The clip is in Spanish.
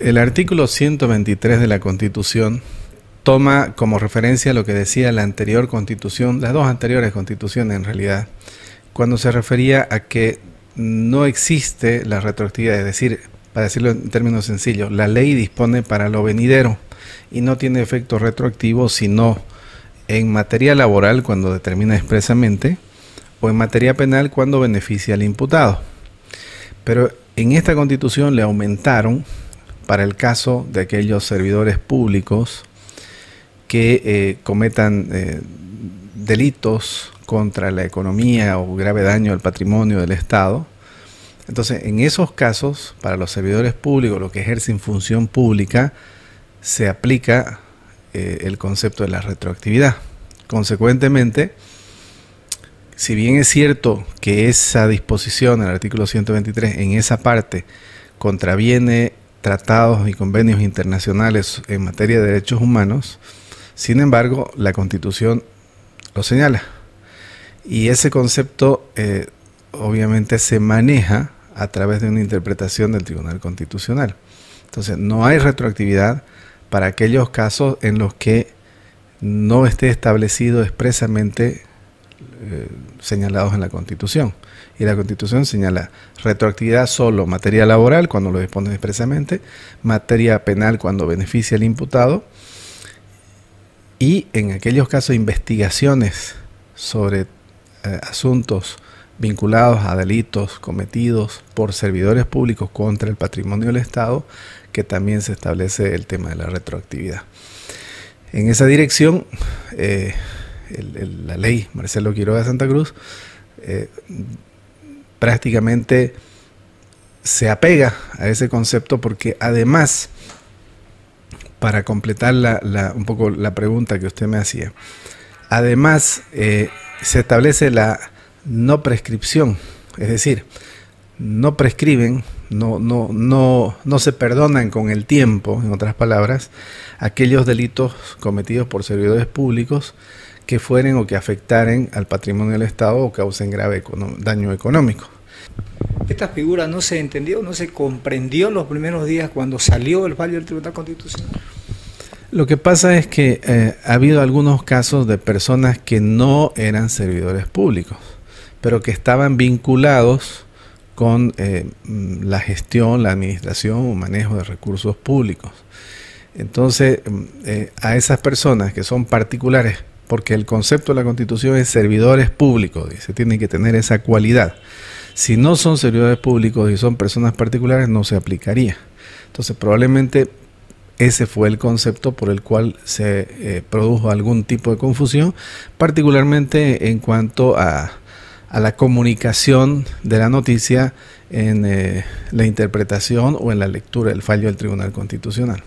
El artículo 123 de la Constitución toma como referencia lo que decía la anterior Constitución, las dos anteriores Constituciones en realidad, cuando se refería a que no existe la retroactividad, es decir, para decirlo en términos sencillos, la ley dispone para lo venidero y no tiene efecto retroactivo sino en materia laboral cuando determina expresamente o en materia penal cuando beneficia al imputado. Pero en esta Constitución le aumentaron para el caso de aquellos servidores públicos que cometan delitos contra la economía o grave daño al patrimonio del Estado. Entonces, en esos casos, para los servidores públicos, los que ejercen función pública, se aplica el concepto de la retroactividad. Consecuentemente, si bien es cierto que esa disposición, el artículo 123, en esa parte contraviene tratados y convenios internacionales en materia de derechos humanos, sin embargo, la Constitución lo señala. Y ese concepto obviamente se maneja a través de una interpretación del Tribunal Constitucional. Entonces, no hay retroactividad para aquellos casos en los que no esté establecido expresamente señalados en la Constitución. Y la Constitución señala retroactividad solo materia laboral cuando lo dispone expresamente, materia penal cuando beneficia al imputado, y en aquellos casos de investigaciones sobre asuntos vinculados a delitos cometidos por servidores públicos contra el patrimonio del Estado, que también se establece el tema de la retroactividad. En esa dirección, la ley Marcelo Quiroga de Santa Cruz prácticamente se apega a ese concepto porque además, para completar un poco la pregunta que usted me hacía, además se establece la no prescripción, es decir, no prescriben, no se perdonan con el tiempo, en otras palabras, aquellos delitos cometidos por servidores públicos que fueren o que afectaren al patrimonio del Estado o causen grave daño económico. Esta figura no se entendió, no se comprendió en los primeros días cuando salió el fallo del Tribunal Constitucional. Lo que pasa es que ha habido algunos casos de personas que no eran servidores públicos, pero que estaban vinculados con la gestión, la administración o manejo de recursos públicos. Entonces, a esas personas que son particulares, porque el concepto de la Constitución es servidores públicos, dice, tienen que tener esa cualidad. Si no son servidores públicos y son personas particulares, no se aplicaría. Entonces, probablemente ese fue el concepto por el cual se produjo algún tipo de confusión, particularmente en cuanto a la comunicación de la noticia en la interpretación o en la lectura del fallo del Tribunal Constitucional.